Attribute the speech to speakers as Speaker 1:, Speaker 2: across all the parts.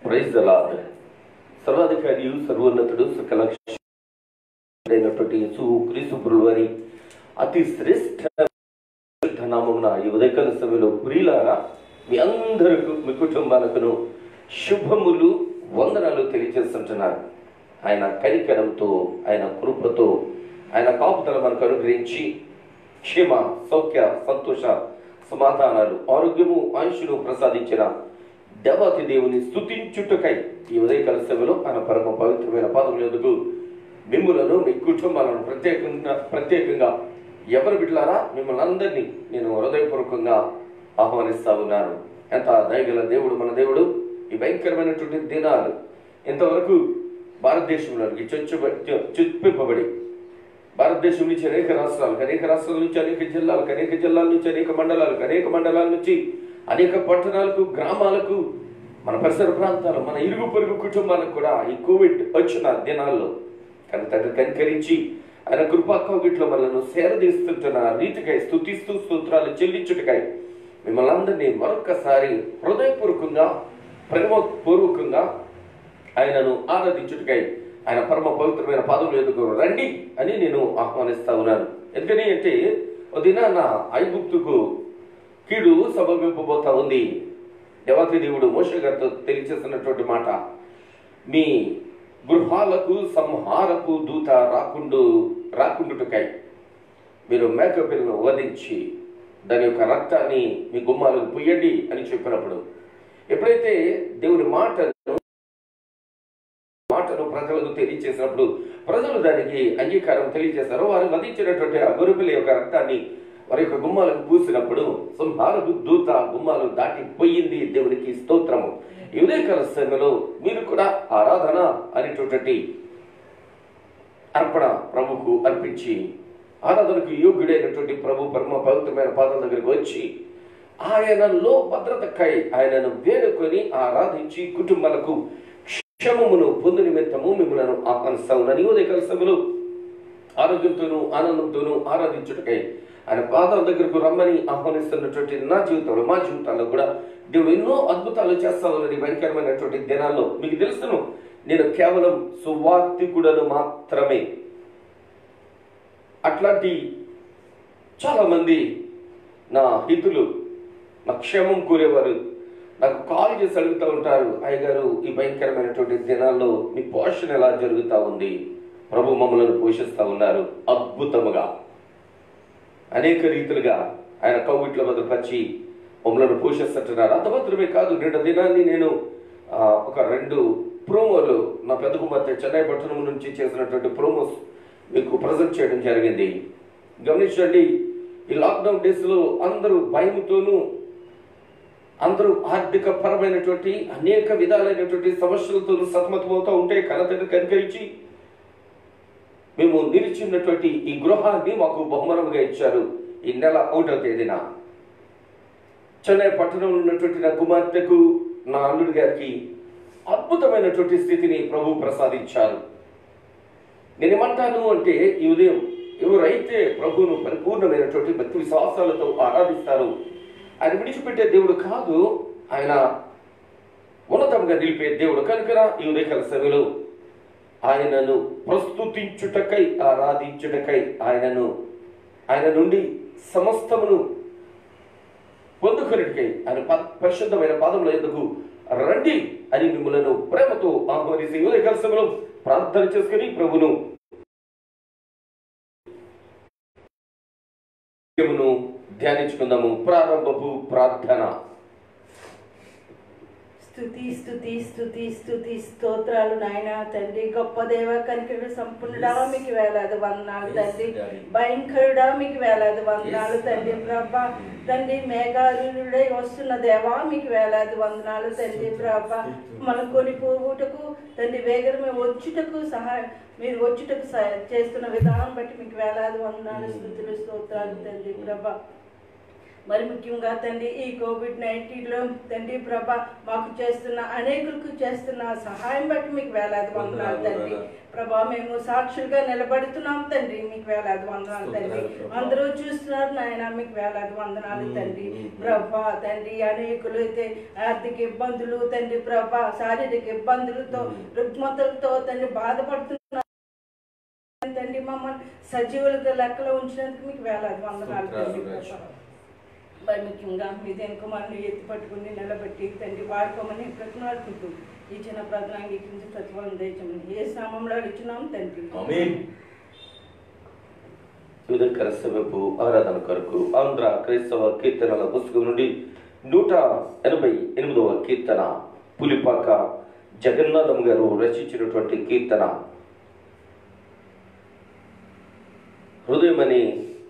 Speaker 1: Praise the lord. సర్వాధికారియు సర్వోన్నతుడు సకలైనటువంటి యేసుక్రీస్తు ప్రభువారి అతి శ్రేష్ఠ నామమున ఈ ఉదయకాల సమయంలో ప్రియులారా మీ అందరికీ మీ కుటుంబాలకును శుభములు వందనాలు తెలియజేస్తుంటున్నారు. ఆయన కనికరంతో, ఆయన కృపతో, ఆయన కాపుదల మనకు అనుగ్రహించి క్షేమ సౌఖ్య సంతోష సమాధానాలు ఆరోగ్యము ఆయుష్ను ప్రసాదించిన దేవాతి దేవుని స్తుతించుటకై ఈ ఉదయకాల సమయంలో ఆయన పరమ పవిత్రమైన పాదముల యొద్దకు మిమ్ములను మీ కుటుంబాలను ప్రత్యేకంగా ఎవరు బిడ్డలారా మిమ్మల్ని అందరినీ నేను హృదయపూర్వకంగా ఆహ్వానిస్తా ఉన్నాను. ఎంత దయగల దేవుడు మన దేవుడు. ఈ భయంకరమైనటువంటి దినాలు ఇంతవరకు భారతదేశంలోనికి చొప్పింపబడి భారతదేశం నుంచి అనేక రాష్ట్రాల నుంచి అనేక జిల్లాలకు, అనేక జిల్లాల నుంచి అనేక మండలాలకు, అనేక మండలాల నుంచి అనేక పట్టణాలకు, గ్రామాలకు, మన పరిసర ప్రాంతాలు, మన ఇరుగు పొరుగు కుటుంబాలకు కూడా ఈ కోవిడ్ వచ్చిన దినాల్లో తండ్రి కనికరించి ఆయన కృపా కౌగిట్లో మనల్ని సేరదీస్తుంటున్న రీతికై స్తుతిస్తూ స్తోత్రాలు చెల్లించుటకై మిమ్మల్ని అందరినీ మరొకసారి హృదయపూర్వకంగా ప్రేమపూర్వకంగా ఆయనను ఆరాధించుటకై ఆయన పరమ పవిత్రమైన పాదముల యొద్దకు రండి అని నేను ఆహ్వానిస్తా ఉన్నాను. ఎందుకని అంటే ఒక దినాన ఐగుప్తుకు కీడు సంభవింపబోతా ఉంది. దేవాతి దేవుడు మోషే గారితో తెలియజేస్తున్నటువంటి మాట, మీ గృహాలకు సంహారపు దూత రాకుండుటకై మీరు మేకపిల్లను వధించి దాని యొక్క రక్తాన్ని మీ గుమ్మాలకు పుయ్యండి అని చెప్పినప్పుడు, ఎప్పుడైతే దేవుని మాటను ప్రజలకు తెలియజేసినప్పుడు ప్రజలు దానికి అంగీకారం తెలియజేశారు. వారు వధించినటువంటి ఆ గొర్రెపిల్ల యొక్క రక్తాన్ని వారి యొక్క గుమ్మాలకు పూసినప్పుడు సంహారపు దూత గుమ్మాలు దాటిపోయింది. దేవునికి స్తోత్రము. ఈ ఉదయకాల సమయంలో మీరు కూడా ఆరాధన అనేటువంటి అర్పణ ప్రభుకు అర్పించి ఆరాధనకు యోగ్యుడైనటువంటి ప్రభు పరమ పవిత్రమైన పాదం దగ్గరికి వచ్చి ఆయనలో భద్రతకై ఆయనను వేడుకొని ఆరాధించి కుటుంబాలకు క్షేమమును పొందు నిమిత్తము మిమ్మల్ని ఆహ్వానిస్తా ఉన్నాను. ఈ ఉదయకాల సమయంలో ఆరోగ్యంతోనూ ఆనందంతోనూ ఆరాధించుటకై ఆయన పాదాల దగ్గరకు రమ్మని ఆహ్వానిస్తున్నటువంటి నా జీవితంలో, మా జీవితాల్లో కూడా దేవుడు ఎన్నో అద్భుతాలు చేస్తా ఉన్నది. భయంకరమైనటువంటి దినాల్లో మీకు తెలుసును, నేను కేవలం సువార్తికుడను మాత్రమే. అట్లాంటి చాలా మంది నా హితులు, నా క్షేమం కోరేవారు నాకు కాల్ చేసి అడుగుతూ ఉంటారు, అయ్యగారు ఈ భయంకరమైనటువంటి దినాల్లో మీ పోషణ ఎలా జరుగుతూ ఉంది? ప్రభు మమ్మల్ని పోషిస్తూ ఉన్నారు అద్భుతముగా, అనేక రీతులుగా ఆయన కౌగిట్లో భద్రపరిచి మమ్మల్ని పోషిస్తుంటున్నారు. అంత మాత్రమే కాదు, నిన్న దినాన్ని నేను ఒక 2 ప్రోమోలు నా పెద్ద కుమార్తె చెన్నై పట్టణం నుంచి చేసినటువంటి ప్రోమోస్ మీకు ప్రజెంట్ చేయడం జరిగింది. గమనించండి, ఈ లాక్డౌన్ డేస్లో అందరూ భయంతోనూ, అందరూ ఆర్థిక పరమైనటువంటి అనేక విధాలైనటువంటి సమస్యలతో సతమతమవుతూ ఉంటే కనతండ్రి కనికరించి మేము నిలిచినటువంటి ఈ గృహాన్ని మాకు బహుమానంగా ఇచ్చారు. ఈ నెల 1వ తేదీన చెన్నై పట్టణంలో ఉన్నటువంటి నా కుమార్తెకు, నా అల్లుడి గారికి అద్భుతమైనటువంటి స్థితిని ప్రభు ప్రసాదించారు. నేనేమంటాను అంటే, ఈ ఉదయం ఎవరైతే ప్రభువును పరిపూర్ణమైనటువంటి భక్తి విశ్వాసాలతో ఆరాధిస్తారో ఆయన విడిచిపెట్టే దేవుడు కాదు, ఆయన ఉన్నతంగా నిలిపే దేవుడు. కనుక ఈ ఉదయకాల సమయంలో ఆయనను ప్రస్తుతించుటకై, ఆరాధించుటకై, ఆయన నుండి సమస్తమును పొందుకునేటకై ఆయన పరిశుద్ధమైన పాదముల యొద్దకు రండి అని మిమ్మల్ని ప్రేమతో ఆహ్వానించి ఉదయకాల సమయంలో ప్రార్థన చేసుకుని ప్రభును ధ్యానించుకుందాము. ప్రారంభపు ప్రార్థన.
Speaker 2: స్తుతి స్తుతి స్తుతి స్తుతి స్తోత్రాలు నాయన తండ్రి. గొప్ప దేవ, కనికరుడు, సంపూర్ణుడా మీకు వేలాది వందనాలు తండ్రి. భయంకరుడా మీకు వేలాది వందనాలు తండ్రి. ప్రభా తండ్రి, మేఘారుడై వస్తున్న దేవా మీకు వేలాది వందనాలు తండ్రి. ప్రభా మనం కొని పోవుటకు తండ్రి, వేగరమే వచ్చుటకు మీరు వచ్చుటకు చేస్తున్న విధానం బట్టి మీకు వేలాది వందనాలు, స్తుతులు, స్తోత్రాలు తండ్రి. ప్రభా మరి ముఖ్యంగా తండ్రి ఈ COVID-19లో తండ్రి ప్రభా మాకు చేస్తున్న అనేకులకు చేస్తున్న సహాయం బట్టి మీకు వేలాది వందనాలు తండ్రి ప్రభా. మేము సాక్షులుగా నిలబడుతున్నాం తండ్రి, మీకు వేలాది వందనాలు తండ్రి. అందరూ చూస్తున్నారు నాయన, మీకు వేలాది వందనాలు తండ్రి ప్రభా. తండ్రి అనేకులు అయితే ఆర్థిక ఇబ్బందులు తండ్రి ప్రభా, శారీరక ఇబ్బందులతో రుగ్మతలతో తండ్రి బాధపడుతున్నారు తండ్రి. మమ్మల్ని సజీవులుగా లెక్కలో ఉంచినందుకు మీకు వేలాది వందనాలు తండ్రి ప్రభా. మరి ముఖ్యంగా మీ దేని కుమారుని ఎత్తి పట్టుకుని నిలబెట్టి తండ్రి వాడుకోమని ప్రతిమాడుకుంటూ ఈ చిన్న ప్రార్థన అంగీకరించి ప్రతిఫలం దయచేయమని ఏ నామంలో అడుగుతున్నాం తండ్రి.
Speaker 1: ఉదయకాల సమయపు ఆరాధన కొరకు ఆంధ్ర క్రైస్తవ కీర్తనల పుస్తకం నుండి 188వ కీర్తన, పులిపాక జగన్నాథం గారు రచించినటువంటి కీర్తన. హృదయమని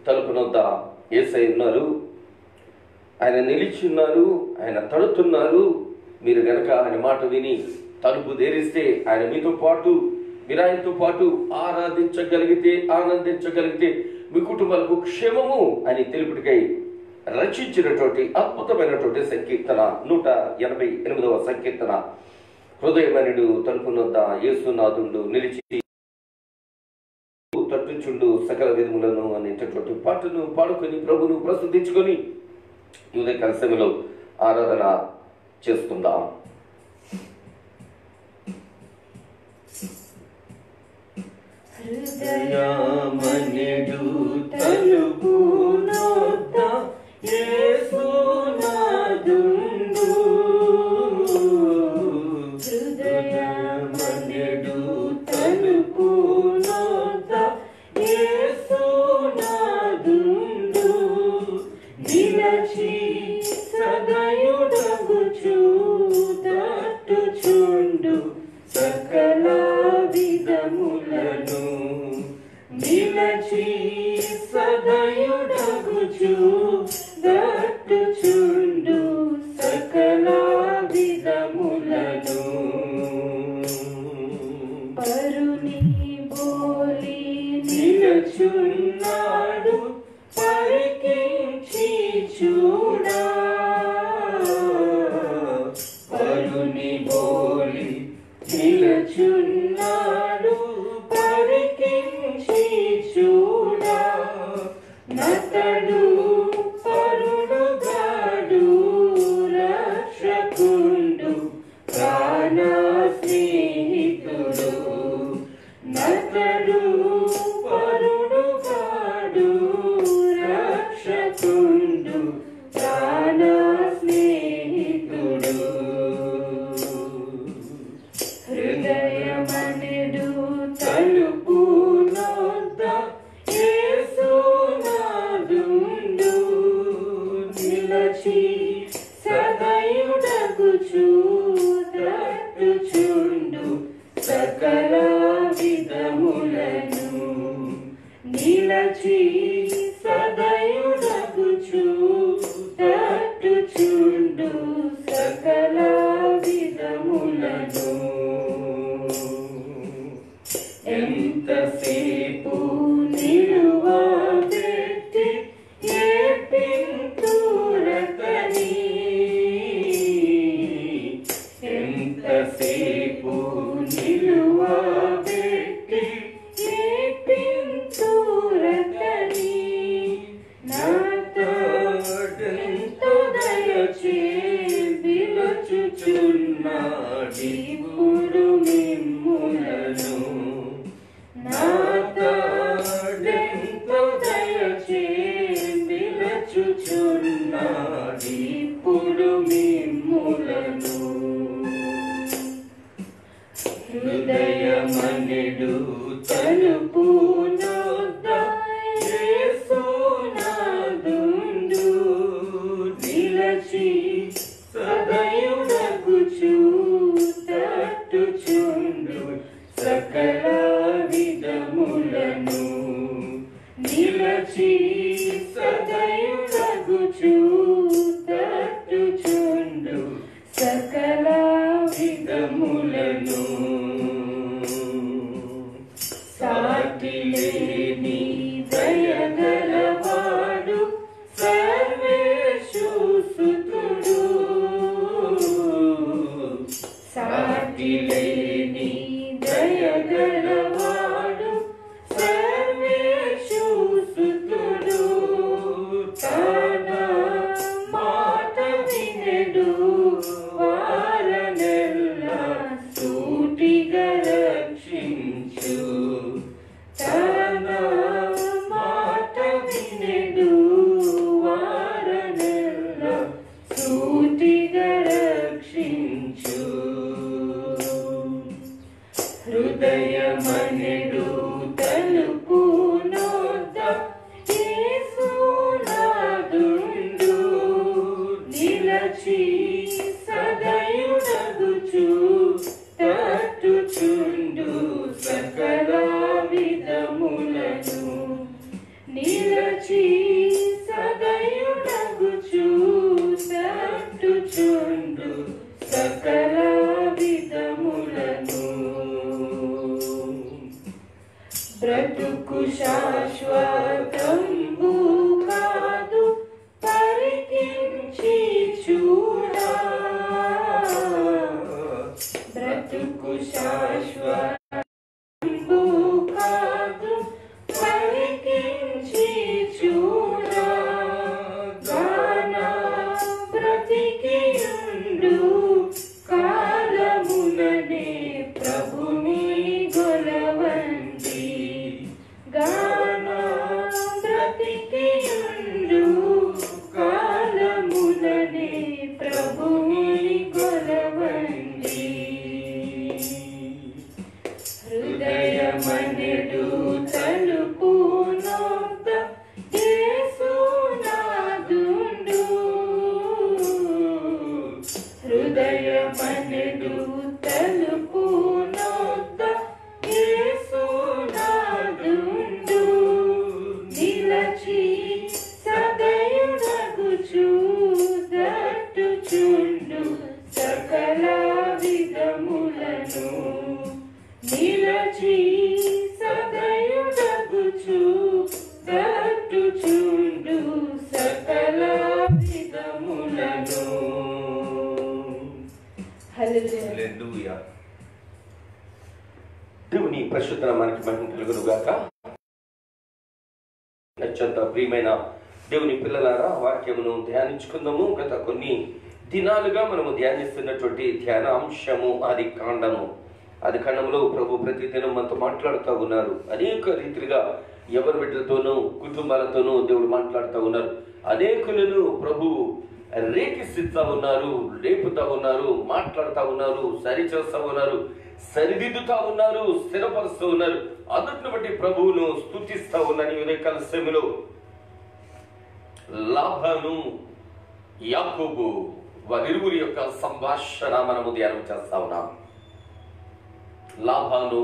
Speaker 1: తలుపునొద్ద యేసయ్య ఉన్నారు, ఆయన నిలిచి ఉన్నారు, ఆయన తడుతున్నారు. మీరు గనక ఆయన మాట విని తలుపు తెరిస్తే ఆయన మీతో పాటు, మీరు ఆయనతో పాటు ఆరాధించగలిగితే, ఆనందించగలిగితే మీ కుటుంబాలకు క్షేమము అని తెలుపుటికై రచించినటువంటి అద్భుతమైనటువంటి సంకీర్తన 188వ సంకీర్తన. హృదయమనుడు తలుపునొద్ద యేసునాథుండు నిలిచి తట్టుచుండు సకల విధములను అనేటటువంటి పాటను పాడుకొని ప్రభును ప్రస్తుతించుకొని ఈ ఉదయకాల సమయంలో ఆరాధన చేసుకుందాం.
Speaker 3: హృదయమనుడు తలుపునొద్ద యేసునాథుండు, హృదయమనుడు తలుపునొద్ద యేసునాథుండు, నిలచి సదయుడగుచు తట్టుచుండు సకల విధములను, నిలచి సదయుడగుచు తట్టుచుండు సకల విధములను. పరుని బోలి నిలచున్నాడు, పరికించి చూడా, పరుని బోలి నిలచున్నాడు, పరికించి చూడా, నతడు పరుడు గాడు రక్షకుండు ప్రాణ స్నేహితుడు, నతడు పరుడు గాడు రక్షకుండు ప్రాణ స్నేహితుడు. హృదయమనుడు తలుపునొద్ద యేసునాథుండు, నిలచి సదయుడగుచు తట్టుచుండు సకల విధములను, నిలచి సదయుడగుచు తట్టుచుండు సకల విధములను. ఎంతసేపు నిలువబెట్టి ఏపింతురతని, ఎంతసేపు నిలువబెట్టి ఏపింతురతని, నాతోడెంతో దయచే పిలుచుచున్నాడిప్పుడు మిమ్ములను, నాతోడెంతో దయచే పిలుచుచున్నాడిప్పుడు మిమ్ములను. హృదయమనుడు తలుపునొద్ద యేసునాథుండు, నిలచి సదయుడగుచు తట్టుచుండు సకల విధములను, నిలచి సదయుడగుచు తట్టుచుండు సకల విధములను. సాటిలేని దయగలవాడు, సర్వేశ్వరుడు సాటి లేని దయగలవాడు సర్వేషు సుతుడు తన మాట వినెడు వారనెల్లా సూటిగా రక్షించు తన మాట వినెడు వారనెల్లా సూటిగా రక్షించు హృదయమనెడు తలుపు నొద్ద యేసునాథుండు నిలచి సదయుడగుచు తట్టుచుండు సకల విధములను నిలచి సదయుడగుచు తట్టుచుండు సకల విధములను బ్రతుకు శాశ్వతంబు కాదు పరికించి చూడా బ్రతుకు శాశ్వతంబు కాదు పరికించి చూడా గాన బ్రతికియుండు కాలముననే ప్రభుని గొలవండి గాన బ్రతికియుండు కాలముననే ప్రభుని గొలవండి హృదయమనెడు తలుపు నొద్ద యేసునాథుండు హృదయమనెడు తలుపు నొద్ద యేసునాథుండు నిలచి సదయుడగుచు తట్టుచుండు సకల విధములను నిలచి సదయుడగుచు తట్టుచుండు సకల విధములను
Speaker 1: హల్లెలూయా. దేవుని పరిశుద్ధ నామానికి మహిమ కలుగును గాక. అత్యంత ప్రియమైన దేవుని పిల్లలారా, వాక్యమును ధ్యానించుకుందాము. గత కొన్ని దినాలుగా మనము ధ్యానిస్తున్నటువంటి ధ్యానాంశము ఆది కాండంలో ప్రభు ప్రతిదినం మనతో మాట్లాడుతూ ఉన్నారు. అనేక రీతిగా ఎవరి బిడ్డలతోనూ కుటుంబాలతోనూ దేవుడు మాట్లాడుతూ ఉన్నారు. అనేకులను ప్రభు రేకిస్తూ ఉన్నారు, లేపుతా ఉన్నారు, మాట్లాడుతూ ఉన్నారు, సరిచేస్తూ ఉన్నారు, సరిదిద్దుతా ఉన్నారు, స్థిరపరుస్తూ ఉన్నారు. అందుని బట్టి ప్రభువును స్తుతిస్తూ ఉన్నాను. ఈ ఉదయకాల సమయంలో లాబాను యాకోబు వారిరువురి యొక్క సంభాషణ మనము ధ్యానం చేస్తా ఉన్నాం. లాబాను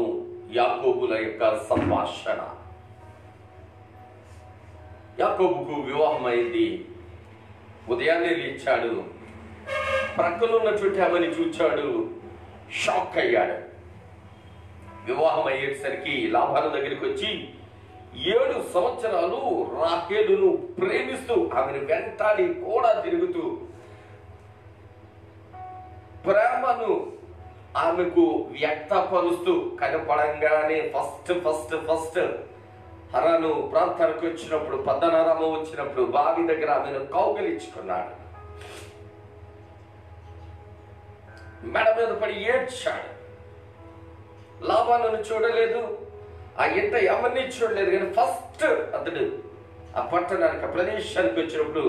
Speaker 1: యాకోబుల యొక్క సంభాషణ. యాకోబుకు వివాహం అయింది. ఉదయాన్నే లేచాడు, ప్రక్కలో ఉన్నటువంటి ఆమెని చూచాడు, షాక్ అయ్యాడు. వివాహం అయ్యేసరికి లాబాను దగ్గరికి వచ్చి 7 సంవత్సరాలు రాహేలును ప్రేమిస్తూ ఆమెను వెంటాడి కూడా తిరుగుతూ ప్రేమను ఆమెకు వ్యక్తపరుస్తూ కనపడంగానే ఫస్ట్ హరాను ప్రాంతానికి వచ్చినప్పుడు, పద్దనారాము వచ్చినప్పుడు బావి దగ్గర ఆమెను కౌగిలించుకున్నాడు. మెడ మీద పడి ఏడ్చాడు. లాబాను చూడలేదు, ఆ ఇంట ఎవరిని చూడలేదు. కానీ ఫస్ట్ అతడు ఆ పట్టణానికి, ఆ ప్రదేశానికి వచ్చినప్పుడు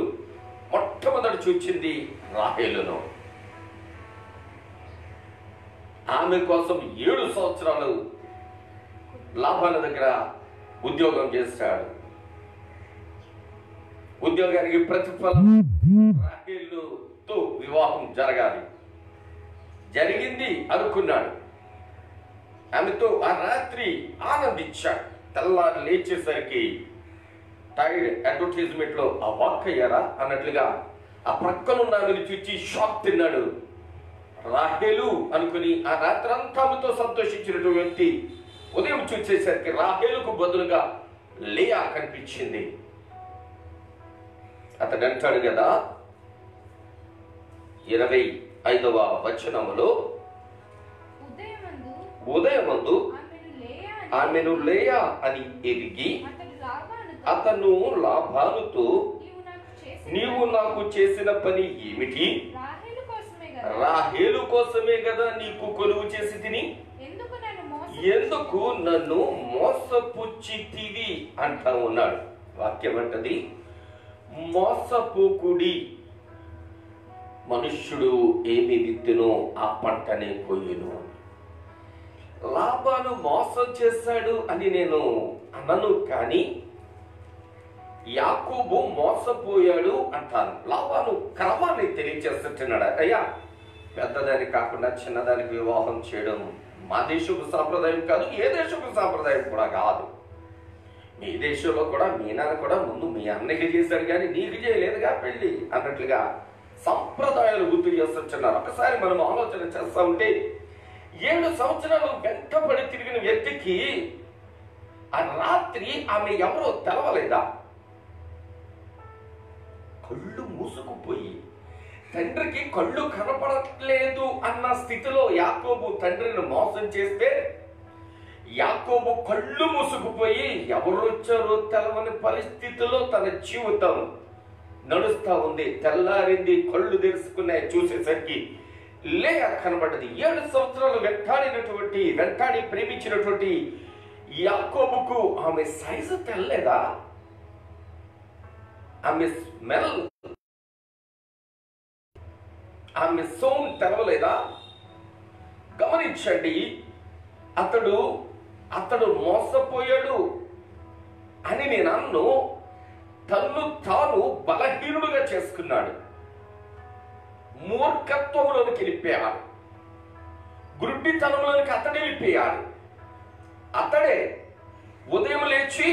Speaker 1: మొట్టమొదటి చూచింది రాహేలును. ఆమె కోసం 7 సంవత్సరాలు లాబాను దగ్గర ఉద్యోగం చేస్తాడు. ఉద్యోగానికి ప్రతిఫలం రాహేలుతో వివాహం జరగాలి. జరిగింది అనుకున్నాడు. ఆమెతో ఆ రాత్రి ఆనందించాడు. తెల్లారి లేచేసరికి టైడ్ అడ్వర్టైజ్మెంట్ లో ఆ వాక్ అయ్యారా అన్నట్లుగా ఆ ప్రక్కనున్న ఆమెను చూచి షాక్ తిన్నాడు. రాహేలు అనుకుని ఆ రాత్రి అంతా ఆమెతో సంతోషించినటువంటి వ్యక్తి ఉదయం చూసేసరికి రాహేలుకు బదులుగా లేయా కనిపించింది. అతడు అంటాడు కదా 25వ వచనములో, ఉదయమందు ఆమెను లేయా అని ఎరిగి అతను లాభానుతో, నీవు నాకు చేసిన పని ఏమిటి? రాహేలు కోసమే కదా నీకు కొలువు చేసి తిని, ఎందుకు నన్ను మోసపుచ్చితివి అంటా ఉన్నాడు. వాక్యం అంటది, మోసపోకుడి, మనుష్యుడు ఏమి విత్తునో ఆ పంటనే కొయ్యును. లాబాను మోసం చేశాడు అని నేను అనను, కానీ యాకోబు మోసపోయాడు అంటాను. లాబాను క్రమాన్ని తెలియజేస్తున్నాడు. అయ్యా, పెద్దదానికి కాకుండా చిన్నదానికి వివాహం చేయడం మా దేశపు సాంప్రదాయం కాదు, ఏ దేశపు సాంప్రదాయం కూడా కాదు. మీ దేశంలో కూడా మీ నాన్న కూడా ముందు మీ అన్నకి చేశాడు కానీ నీకు చేయలేదుగా పెళ్లి అన్నట్లుగా సంప్రదాయాలు గుర్తు చేస్తున్నారు. ఒకసారి మనం ఆలోచన చేస్తా ఉంటే 7 సంవత్సరాలు వెంటబడి తిరిగిన వ్యక్తికి ఆ రాత్రి ఆమె ఎవరో తెలవలేదా? కళ్ళు మూసుకుపోయి తండ్రికి కళ్ళు కనపడట్లేదు అన్న స్థితిలో యాకోబు తండ్రిని మోసం చేస్తే, యాకోబు కళ్ళు మూసుకుపోయి ఎవరు వచ్చారో తెలవని పరిస్థితిలో తన జీవితం నడుస్తా ఉంది. తెల్లారింది, కళ్ళు తెరుచుకున్నాయి, చూసేసరికి లేయా కనబడ్డది. 7 సంవత్సరాలు వెంటాడి ప్రేమించినటువంటి యాకోబుకు ఆమె సైజు తెల్లలేదా? ఆమె స్మెల్, ఆమె సౌండ్ తెలవలేదా? గమనించండి, అతడు మోసపోయాడు అని నేను అన్ను. తన్ను తాను బలహీనుడుగా చేసుకున్నాడు, మూర్ఖత్వంలోనికి వెళ్ళిపోయాడు, గుడ్డితనంలోనికి అతడే వెళ్ళిపోయాడు. అతడే ఉదయం లేచి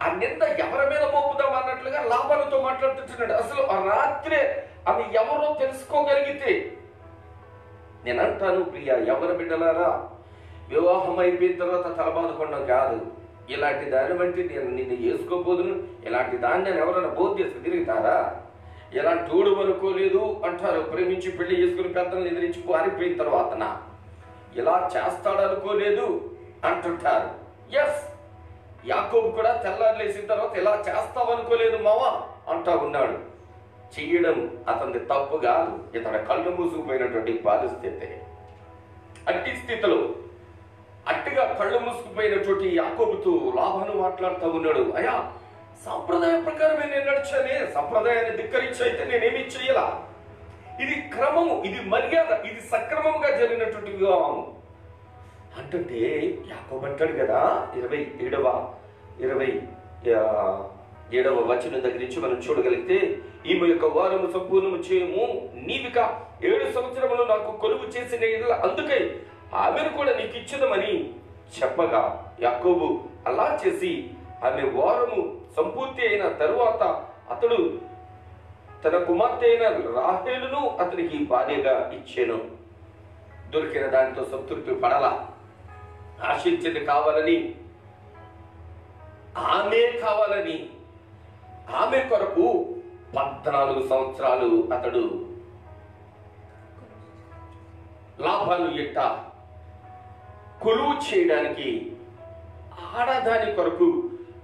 Speaker 1: ఆ నింద ఎవరి మీద మోపుదాం అన్నట్లుగా లాభాలతో మాట్లాడుతున్నాడు. అసలు ఆ రాత్రే ఆమె ఎవరో తెలుసుకోగలిగితే, నేను అంటాను ప్రియ ఎవరి బిడ్డలారా, వివాహం అయిపోయిన తర్వాత తలబాదుకోవడం కాదు. ఇలాంటి దాని వంటి నేను నిన్ను చేసుకోబోదును, ఇలాంటి దాన్ని నేను ఎవరైనా బోధ చేసుకుని తిరుగుతారా? ఎలాంటి తోడు అనుకోలేదు అంటారు. ప్రేమించి పెళ్లి చేసుకుని పెద్దలను ఎదిరించి పారిపోయిన తర్వాత ఇలా చేస్తాడనుకోలేదు అంటుంటారు. ఎస్, యాకోబు కూడా తెల్లారి లేచిన తర్వాత ఇలా చేస్తావనుకోలేదు మావా అంటా ఉన్నాడు. చెయ్యడం అతని తప్పు కాదు, ఇతడు కళ్ళు మూసుకుపోయినటువంటి పరిస్థితి. అట్టి స్థితిలో అట్టిగా కళ్ళు మూసుకుపోయినటువంటి యాకోబుతో లాభాను మాట్లాడుతూ ఉన్నాడు. అయ్యా, సంప్రదాయ ప్రకారమే నేను నడిచానే, సంప్రదాయాన్ని ధిక్కరించి అయితే నేనేమి చెయ్యాల? ఇది క్రమము, ఇది మర్యాద, ఇది సక్రమముగా జరిగినటువంటి వివాహం అంటుంటే యాకోబు అంటాడు కదా, 27వ వచనం దగ్గర నుంచి మనం చూడగలిగితే, ఈమె యొక్క వారము సంపూర్ణము చేయము, నీవిక 7 సంవత్సరములు నాకు కొలువు చేసిన అందుకై ఆమెను కూడా నీకు ఇచ్చదమని చెప్పగా, యాకోబు అలా చేసి ఆమె వారము సంపూర్తి అయిన తరువాత అతడు తన కుమార్తె అయిన రాహేలును అతనికి భార్యగా ఇచ్చాను. దొరికిన దానితో సంతృప్తి పడాలా, ఆశించింది కావాలని, ఆమె కొరకు 14 సంవత్సరాలు అతడు లాభాలు ఎట్ట కొలువు చేయడానికి ఆడదాని కొరకు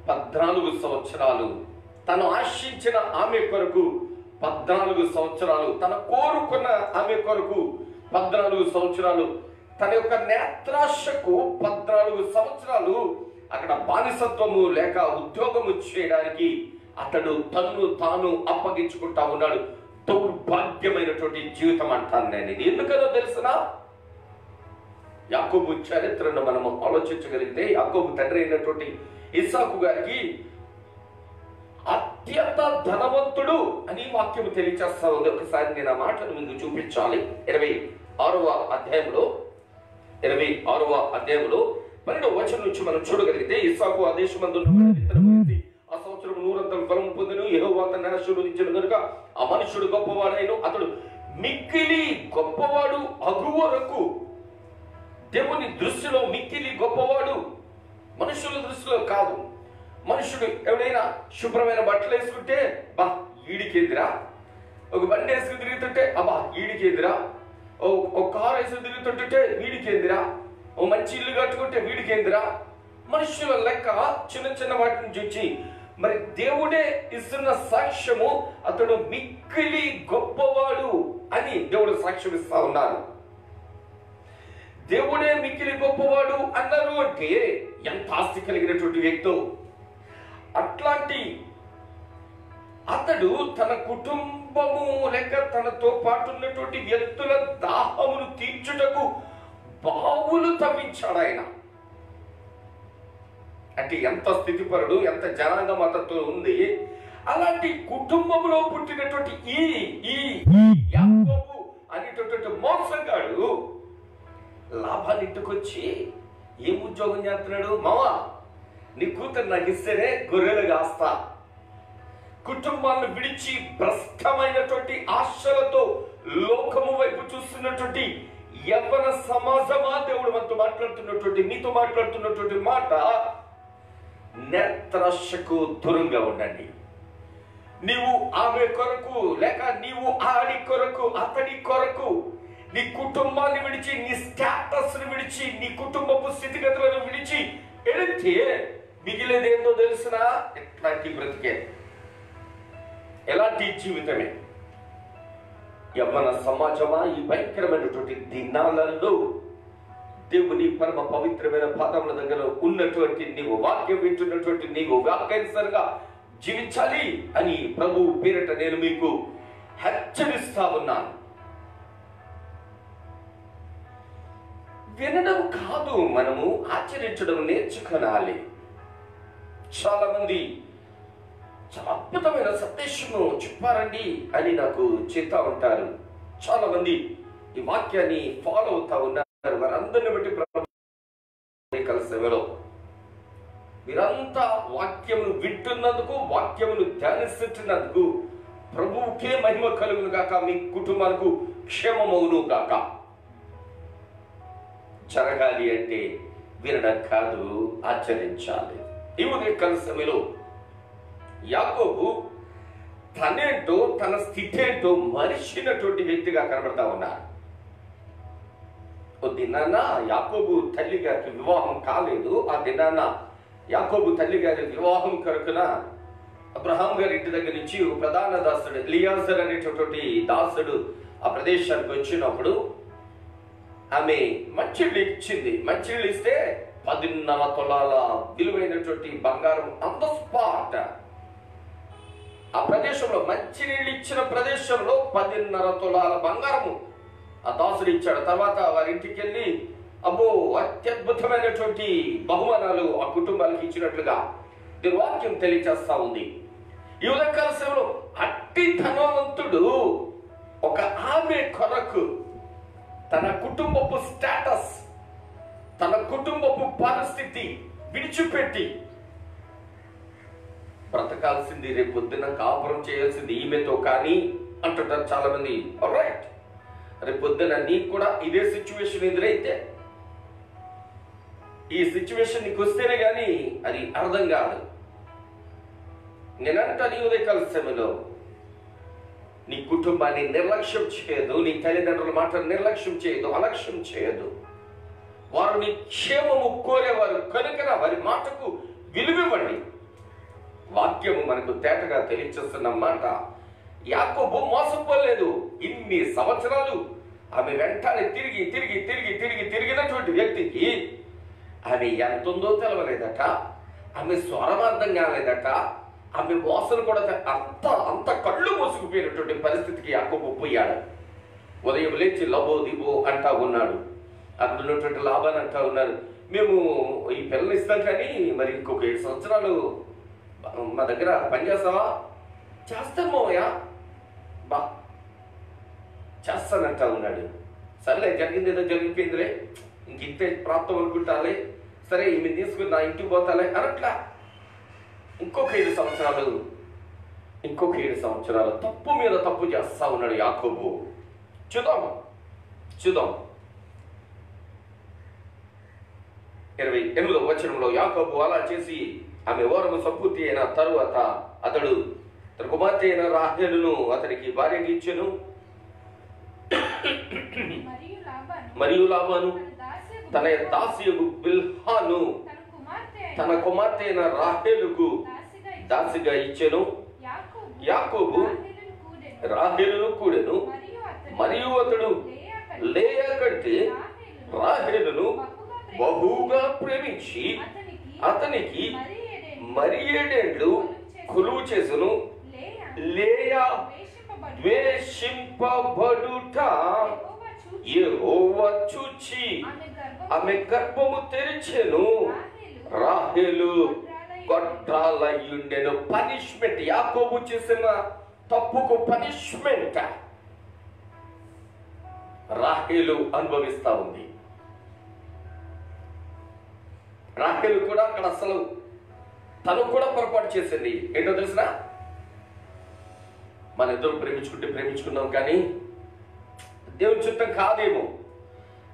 Speaker 1: 14 సంవత్సరాలు, తను ఆశించిన ఆమె కొరకు 14 సంవత్సరాలు, తన కోరుకున్న ఆమె కొరకు 14 సంవత్సరాలు, తన యొక్క నేత్రాశకు 14 సంవత్సరాలు అక్కడ బానిసత్వము లేక ఉద్యోగము చేయడానికి అతడు తన్ను తాను అప్పగించుకుంటా ఉన్నాడు. దౌర్భాగ్యమైనటువంటి జీవితం అంటాను నేను. ఇది ఎందుకనో తెలుసునా? యాకోబు చరిత్రను మనము ఆలోచించగలిగితే, యాకోబు తండ్రి అయినటువంటి ఇస్సాకు గారికి అత్యంత ధనవంతుడు అని వాక్యము తెలియచేస్తా ఉంది. ఒకసారి నేను ఆ మాటను మీకు చూపించాలి. 26వ అధ్యాయంలో 12వ వచనం నుంచి మనం చూడగలిగితే, ఇస్సాకు ఆ దేశమందు ఆ సంవత్సరం 100 ఫలము పొందెను. యెహోవా అతన్ని ఆశీర్వదించెను గనుక ఆ మనుష్యుడు గొప్పవాడైన అతడు మిక్కిలి గొప్పవాడు అగు వరకు. దేవుని దృష్టిలో మిక్కిలి గొప్పవాడు, మనుషుల దృష్టిలో కాదు. మనుషుడు ఎవడైనా శుభ్రమైన బట్టలు వేసుకుంటే బా ఈడికేందిరా, ఒక బండి వేసుకుని తిరుగుతుంటే అబ్బా ఈడికేందిరా, ఒక కారు వేసుకుని తిరుగుతుంటే వీడికేందిరా, ఓ మంచి ఇల్లు కట్టుకుంటే వీడికేందిరా, మనుషుల లెక్క చిన్న చిన్న వాటిని చూచి మరి దేవుడే ఇస్తున్న సాక్ష్యము అతడు మిక్కిలి గొప్పవాడు అని దేవుడు సాక్ష్యం ఇస్తా ఉన్నారు. దేవుడే మిక్కిలి గొప్పవాడు అన్నారు అంటే ఎంత ఆస్తి కలిగినటువంటి వ్యక్తి. అట్లాంటి అతడు తన కుటుంబము లేక తనతో పాటు ఉన్నటువంటి వ్యక్తుల దాహమును తీర్చుటకు బావులు తవ్వించాడు ఆయన. అంటే ఎంత స్థితిపరుడు, ఎంత జనాంగం అతనితో ఉంది. అలాంటి కుటుంబంలో పుట్టినటువంటి ఈ యాకోబు అనేటటువంటి మోసగాడు లాభాలు ఇంటికొచ్చి ఏం ఉద్యోగం చేస్తున్నాడు, మావా నీ కూతురు నాకు ఇస్తేనే గొర్రెలు కాస్తా. కుటుంబాలను విడిచి భ్రష్టమైనటువంటి ఆశలతో లోకము వైపు చూస్తున్నటువంటి యవ్వన సమాజమా, దేవుడు మనతో మాట్లాడుతున్నటువంటి మీతో మాట్లాడుతున్నటువంటి మాట, నేత్రాశకు దూరంగా ఉండండి. నీవు ఆమె కొరకు లేక నీవు ఆడి కొరకు అతడి కొరకు నీ కుటుంబాన్ని విడిచి, నీ స్టేటస్ ని విడిచి, నీ కుటుంబపు స్థితిగతులను విడిచి ఎడితే మిగిలేది ఏందో తెలుసునా? ఎట్లాంటి బ్రతికే, ఎలాంటి జీవితమే. యవ్వన సమాజమా, ఈ భయంకరమైనటువంటి దినాలలో దేవుని పరమ పవిత్రమైన పాదముల దగ్గర ఉన్నటువంటి నీవు, వాక్యం వింటున్నటువంటి నీవు వాక్యానుసారంగా జీవించాలి అని ప్రభు పేరిట నేను మీకు హెచ్చరిస్తా ఉన్నాను. వినడం కాదు, మనము ఆచరించడం నేర్చుకోవాలి. చాలా మంది చాలా అద్భుతమైన సందేశము చెప్పారండి అని నాకు చెప్తా ఉంటారు. చాలా మంది ఈ వాక్యాన్ని ఫాలో అవుతా ఉన్నారు. వారందరిని బట్టి సమయంలో మీరంతా వాక్యమును వింటున్నందుకు, వాక్యమును ధ్యానిస్తున్నందుకు ప్రభువుకే మహిమ కలుగును గాక, మీ కుటుంబాలకు క్షేమమవును గాక. జరగాలి అంటే వినడం కాదు, ఆచరించాలి. ఈ ఉదయకాల సమయంలో యాకోబు తనేంటో తన స్థితి ఏంటో మరిచినటువంటి వ్యక్తిగా కనబడతా ఉన్నారు. ఓ దినాన యాకోబు తల్లి గారికి వివాహం కాలేదు. ఆ దినాన యాకోబు తల్లి గారి వివాహం కొరకున అబ్రహాం గారి ఇంటి దగ్గర నుంచి ఒక ప్రధాన దాసుడు ఎలియాజర్ అనేటటువంటి దాసుడు ఆ ప్రదేశానికి వచ్చినప్పుడు ఆమె మంచిళ్ళు ఇచ్చింది. మంచిళ్ళు ఇస్తే 10.5 తులాల విలువైనటువంటి బంగారం ఆన్ ద స్పాట్. ఆ ప్రదేశంలో మంచినీళ్ళు ఇచ్చిన ప్రదేశంలో 10.5 తులాల బంగారము ఆ దాసుడు ఇచ్చాడు. తర్వాత వారి ఇంటికి వెళ్ళి అబ్బో అత్యద్భుతమైనటువంటి బహుమానాలు ఆ కుటుంబాలకు ఇచ్చినట్లుగా దీని వాక్యం తెలియచేస్తా ఉంది. ఈ ఉదయకాల సమయంలో అట్టి ధనవంతుడు ఒక ఆమె కొరకు తన కుటుంబపు స్టేటస్, తన కుటుంబపు పరిస్థితి విడిచిపెట్టి బ్రతకాల్సింది, రేపు పొద్దున కాపురం చేయాల్సింది ఈమెతో కానీ అంటుంటారు చాలా మంది. రైట్, రేపు పొద్దున నీకు కూడా ఇదే సిచ్యువేషన్ ఎదురైతే, ఈ సిచ్యువేషన్ నీకు వస్తేనే కానీ అది అర్థం కాదు. నేనంటా నీ ఉదయకాల సమయంలో నీ కుటుంబాన్ని నిర్లక్ష్యం చేయదు, నీ తల్లిదండ్రుల మాట నిర్లక్ష్యం చేయదు, అలక్ష్యం చేయదు. వారు నీ క్షేమము కోరేవారు కనుక వారి మాటకు విలువివ్వండి. వాక్యము మనకు తేటగా తెలియచేస్తున్న మాట. యాకోబు మోసపోలేదు. ఇన్ని సంవత్సరాలు ఆమె వెంటనే తిరిగి తిరిగి తిరిగి తిరిగి తిరిగినటువంటి వ్యక్తికి ఆమె ఎంత ఉందో తెలవలేదట, ఆమె స్వరం అర్థం కాలేదట, ఆమె మోసలు కూడా అంత కళ్ళు మోసుకుపోయినటువంటి పరిస్థితికి యాకోబు పోయాడు. ఉదయం లేచి లబో దిబో అంటా ఉన్నాడు. అక్కడ ఉన్నటువంటి లాభాన్ని అంటా ఉన్నారు, మేము ఈ పిల్లలు ఇస్తాం కానీ మరి ఇంకొక 7 సంవత్సరాలు మా దగ్గర పనిచేస్తావా? చేస్తాను మావయ్య, బా చేస్తానంటా ఉన్నాడు. సరేలే, జరిగింది ఏదో జరిగిపోయిందిలే, ఇంక ఇంతే ప్రాప్తం అనుకుంటాలే, సరే ఈమె తీసుకుని నా ఇంటికి పోతాలే అనట్లా. ఇంకొక 7 సంవత్సరాలు తప్పు మీద తప్పు చేస్తా ఉన్నాడు యాకోబు. చూద్దాం 28వ వచనంలో యాకోబు అలా చేసి ఆమె ఓరము సంపూర్తి అయిన తరువాత అతడు తన కుమార్తె అయిన రాహేలును అతనికి భార్యకి ఇచ్చెను. మరియు లాబాను తన దాసియగు బిల్హాను తన కుమార్తె అయిన రాహేలుకు దాసిగా ఇచ్చెను. యాకోబు రాహేలును కూడెను, మరియు అతడు లేయా కంటే రాహేలును బహుగా ప్రేమించి అతనికి మరి 7 ఏళ్ళు కొలువు చేసెను. లేయా ద్వేషింపబడుట యెహోవా చూచి ఆమె గర్భము తెరిచెను. రాహేలు గొడ్రాలయ్యుండెను. పనిష్మెంట్, యాకోబు చేసిన తప్పుకు పనిష్మెంట్ రాహేలు అనుభవిస్తా ఉంది. రాహేలు కూడా అక్కడ అసలు తను కూడా పొరపాటు చేసింది. ఏంటో తెలిసిన, మన ఇద్దరు ప్రేమించుకున్నాం కానీ దేవుని చిత్తం కాదేమో,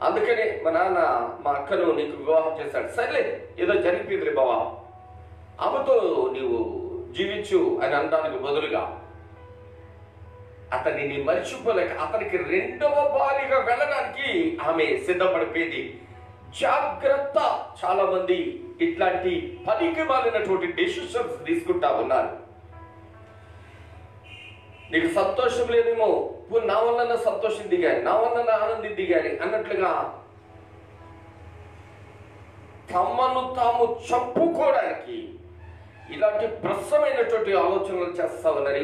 Speaker 1: అందుకనే మా నాన్న మా అక్కను నీకు వివాహం చేశాడు. సర్లే, ఏదో జరిగిపోయింది బావా, ఆమెతో నీవు జీవించు అని అనడానికి బదులుగా అతన్ని మర్చిపోలేక అతనికి 2వ భార్యగా వెళ్ళడానికి ఆమె సిద్ధపడిపోయింది. జాగ్రత్త, చాలా మంది ఇట్లాంటి పనికి మాలినటువంటి డెసిషన్స్ తీసుకుంటా ఉన్నారు. నీకు సంతోషం లేదేమో, నా వల్ల సంతోషం దిగాలి, నా వల్ల ఆనందం దిగాలి అన్నట్లుగా తమను తాము చంపుకోవడానికి ఇలాంటి భ్రష్టమైనటువంటి ఆలోచనలు చేస్తా ఉన్నారు.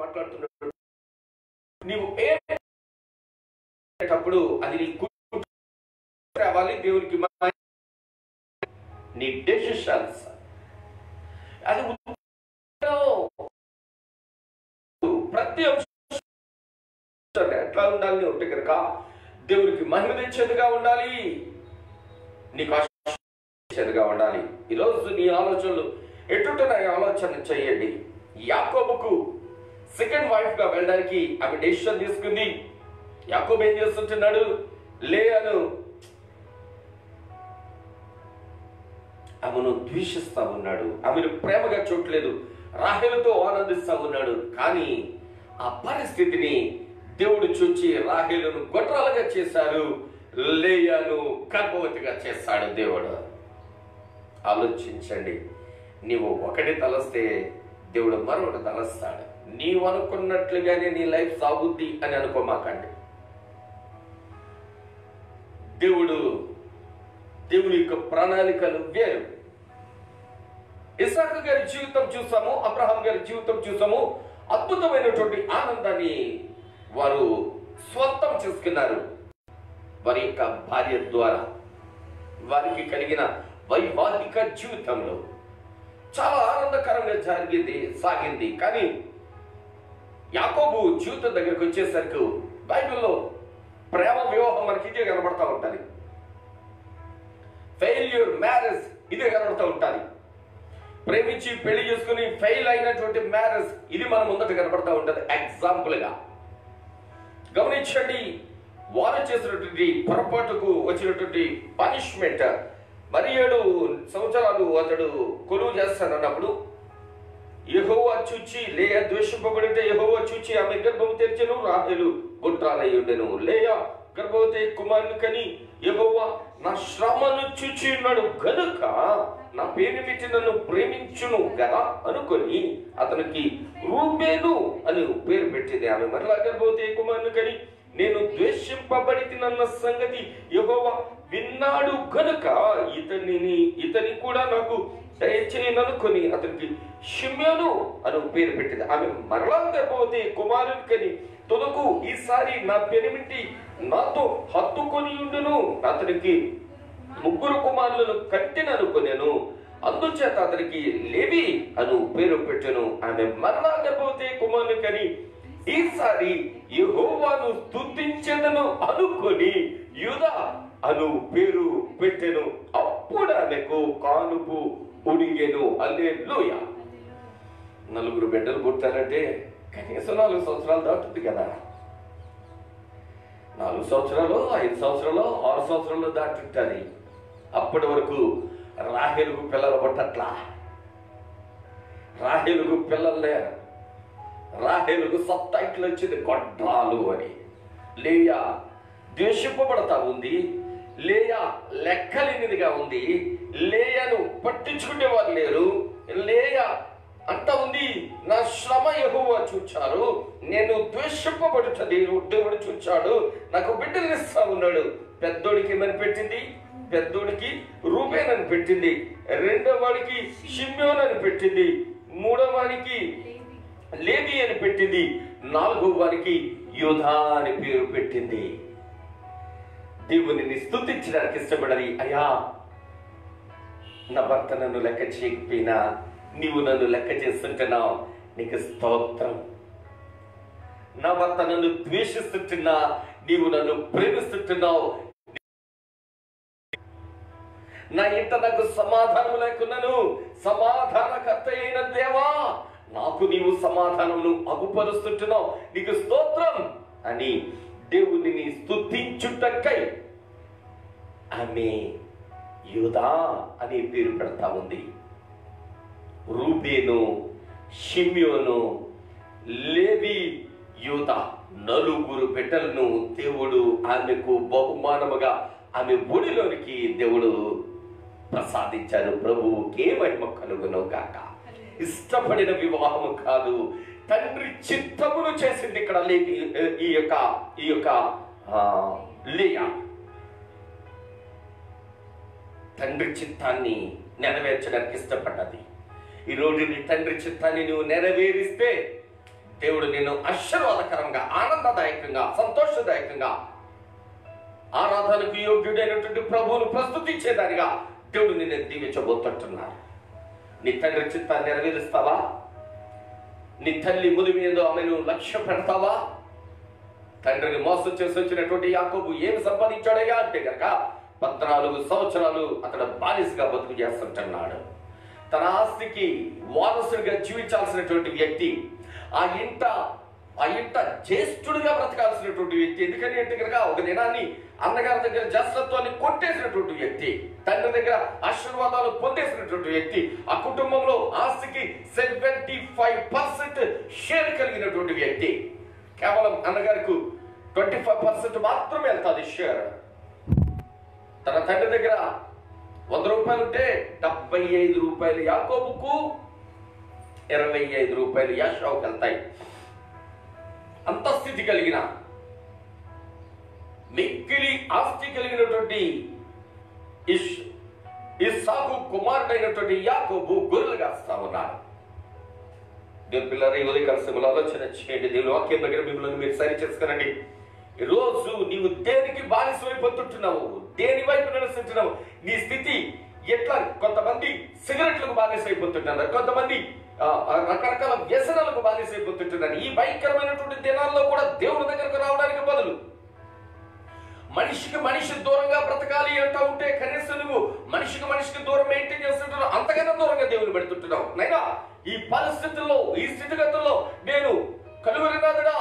Speaker 1: మాట్లాడుతున్నాడు, నీవు ఏటప్పుడు అది నీ రావాలి, దేవునికి నీ డెసిషన్స్ అది ప్రతి ఎట్లా ఉండాలి ఉంటే కనుక దేవునికి మహిమ తెచ్చేదిగా ఉండాలి, నీకు ఆశీర్వదించేదిగా ఉండాలి. ఈరోజు నీ ఆలోచనలు ఎటుంటున్నాయి ఆలోచన చెయ్యండి. యాకోబుకు 2nd వైఫ్ గా వెళ్ళడానికి ఆమె డెసిషన్ తీసుకుంది. యాకోబు ఏం చేస్తుంటున్నాడు, లేయాను ఆమెను ద్వేషిస్తా ఉన్నాడు, ఆమెను ప్రేమగా చూడలేదు, రాహేలుతో ఆనందిస్తా ఉన్నాడు. కానీ ఆ పరిస్థితిని దేవుడు చూచి రాహేలును గొడ్రాలుగా చేశారు, లేయాను గర్భవతిగా చేశాడు దేవుడు. ఆలోచించండి, నీవు ఒకటి తలస్తే దేవుడు మరొకటి తలస్తాడు. నీవు అనుకున్నట్లుగానే నీ లైఫ్ సాగుద్ది అని అనుకోమాకండి. దేవుని యొక్క ప్రణాళికలు వేరు. ఇస్సాకు గారి జీవితం చూసాము, అబ్రహాం గారి జీవితం చూసాము. అద్భుతమైనటువంటి ఆనందాన్ని వారు స్వంతం చేసుకున్నారు. వారి యొక్క భార్య ద్వారా వారికి కలిగిన వైవాహిక జీవితంలో చాలా ఆనందకరంగా సాగింది. కానీ యాకోబు జీవితం దగ్గరికి వచ్చేసరికి బైబిల్లో ప్రేమ వివాహం మనకి ఇదే కనబడతా ఉంటుంది, ఫెయిల్యూర్ మ్యారేజ్ ఇదే కనబడతా ఉంటుంది. ప్రేమించి పెళ్లి చేసుకుని ఫెయిల్ అయినటువంటి మ్యారేజ్ ఇది మన ముందట కనబడతా ఉంటుంది. ఎగ్జాంపుల్ గా గమనించండి, వారు చేసినటువంటి పొరపాటుకు వచ్చినటువంటి పనిష్మెంట్. 7 సంవత్సరాలు అతడు కొలువు చేస్తానన్నప్పుడు యెహోవా చూచి లేయా ద్వేషింపబడితే యెహోవా చూచి ఆమె గర్భము తెరిచెను. రాహేలు గొడ్రాలయ్యుండెను. లేయా గర్భవతి కుమారుని కని యెహోవా నా శ్రమను చూచి ఉన్నాడు గనుక నా పేరు పెట్టి నన్ను ప్రేమించును కదా అనుకొని అతనికి రూబేను అని పేరు పెట్టింది. ఆమె మరలా గర్భవతి కుమారుని కని నేను ద్వేషింపబడితినన్న సంగతి యెహోవా విన్నాడు గనుక ఇతని కూడా నాకు దయచేయననుకొని అతనికి షిమ్యోను అని పేరు పెట్టింది. ఆమె మరలా గర్భవతి కుమారుని కని తొదకు ఈసారి నా పెనిమిటి నాతో హత్తుకొని ఉండును, అతనికి 3 కుమారులను కట్టిననుకొనెను, అందుచేత అతనికి లేవి అను పేరు పెట్టెను. ఆమె మరలా గర్భవతి కుమారుని కని ఈసారి యెహోవాను స్తుతించెదను అనుకొని యూదా అను పేరు పెట్టెను. అప్పుడు ఆమెకు కానుపు ఉడిగెను. హల్లెలూయా. 4 బిడ్డలు పుట్టారంటే కనీసం 4 సంవత్సరాలు దాటుతుంది కదా. 4 సంవత్సరాలు 5 సంవత్సరాలు 6 సంవత్సరాలు దాటుంటుంది. అప్పటి వరకు రాహేలుకు పిల్లలు పుట్టట్లా, రాహేలుకు పిల్లలు లేరు. రాహేలుకు సత్తా ఇట్లా వచ్చింది గొడ్రాలు అని. లేయా ద్వేషింపబడతా ఉంది. లేయా లెక్కలేనిదిగా ఉంది. లేయను పట్టించుకునేవారు లేరు. లేయా అంతా ఉంది, నా శ్రమ యెహోవా చూచారు, నేను ద్వేషింపబడుట దేవుడు చూచాడు, నాకు బిడ్డలు ఇస్తా ఉన్నాడు. పెద్దోడికి ఏమని పెట్టింది? పెద్దోడికి రూబేన్ అని పెట్టింది. రెండో వాడికి షిమ్యోన్ అని పెట్టింది. మూడో వాడికి లేవి అని పెట్టింది. నాలుగో వారికి యోధా అని పేరు పెట్టింది. దేవుని స్తుతించడానికి ఇష్టపడది. అయ్యా, నా భర్త నన్ను లెక్క చేయకపోయినా నీవు నన్ను లెక్క చేస్తుంటున్నావు, నీకు స్తోత్రం. నా భర్త నన్ను ద్వేషిస్తుంటున్నా, నీవు నన్ను ప్రేమిస్తుంటున్నావు. నా ఇంట నాకు సమాధానం లేకున్నాను, సమాధానకర్త అయిన దేవా, నాకు నీవు సమాధానమును అగుపరుస్తుంటున్నావు, నీకు స్తోత్రం అని దేవునిని స్తుతించుటకై ఆమె యూదా అనే పేరు పెడతా ఉంది. రూబేను, షిమ్యోను, లేవి, యూదా నలుగురు బిడ్డలను దేవుడు ఆమెకు బహుమానముగా ఆమె ఒడిలోనికి దేవుడు ప్రసాదించారు. ప్రభువుకే మహిమ కలుగును గాక. ఇష్టపడిన వివాహము కాదు, తండ్రి చిత్తమును చేసింది ఇక్కడ లేవి. ఈ యొక్క లేయా తండ్రి చిత్తాన్ని నెరవేర్చడానికి ఇష్టపడ్డది. ఈరోజు నీ తండ్రి చిత్తాన్ని నువ్వు నెరవేరిస్తే దేవుడు నిన్ను ఆశీర్వాదకరంగా, ఆనందదాయకంగా, సంతోషదాయకంగా, ఆరాధనకు యోగ్యుడైనటువంటి ప్రభువును ప్రస్తుతించేదానిగా దేవుడు నిన్ను దీవించబోతుంటున్నారు. నీ తండ్రి చిత్తాన్ని నెరవేరుస్తావా? నీ తల్లి ముదిమి ఏదో ఆమెను లక్ష్య పెడతావా? తండ్రిని మోసం చేసి వచ్చినటువంటి యాకోబు ఏమి సంపాదించాడయ్యా అంటే కనుక 14 సంవత్సరాలు అతడు బానిసగా బతుకు చేస్తుంటున్నాడు. తన ఆస్తికి వారసుడిగా జీవించాల్సినటువంటి వ్యక్తి, ఆ ఇంట జ్యేష్ఠుడిగా బ్రతకాల్సినటువంటి వ్యక్తి. ఎందుకని అంటే కనుక ఒక దినాన్ని అన్నగారి దగ్గర జస్రత్వాన్ని కొట్టేసినటువంటి వ్యక్తి, తండ్రి దగ్గర ఆశీర్వాదాలు పొందేసినటువంటి వ్యక్తి, ఆ కుటుంబంలో ఆస్తికి 75% షేర్ కలిగినటువంటి వ్యక్తి. కేవలం అన్నగారికి 25% మాత్రమే వెళ్తాది షేర్. తన తండ్రి దగ్గర 100 రూపాయలు ఉంటే 75 రూపాయలు యాకోబుకు, 25 రూపాయలు యాషావుకు వెళ్తాయి. అంత స్థితి కలిగిన, మిక్కిలి ఆస్తి కలిగినటువంటి ఇస్సాకు కుమారుడైనటువంటి యాకోబు గొర్రెలు కాస్తా ఉన్నారు. దేవుని పిల్లలు, ఈ ఉదయకాల సమయంలో ఆలోచన చేయండి. దేవుని వాక్యం దగ్గర మిమ్మల్ని మీరు సరి చేసుకునండి. ఈరోజు నీవు దేనికి బానిస అయిపోతుంటున్నావు? దేని వైపు నడుస్తుంటున్నావు? నీ స్థితి ఎట్లా? కొంతమంది సిగరెట్లకు బానిస అయిపోతుంటున్నారు, కొంతమంది రకరకాల వ్యసనాలకు బానిస అయిపోతుంటున్నారు. ఈ భయంకరమైనటువంటి దినాల్లో కూడా దేవుని దగ్గరకు రావడానికి బదులు మనిషికి మనిషి దూరంగా బ్రతకాలి అంటూ ఉంటే కనీసం నువ్వు మనిషికి దూరం మెయింటైన్ చేస్తుంటున్నావు, అంతకన్నా దూరంగా దేవుని పెడుతుంటున్నావు. నైనా ఈ పరిస్థితుల్లో, ఈ స్థితిగతుల్లో నేను కలువరినాథుడా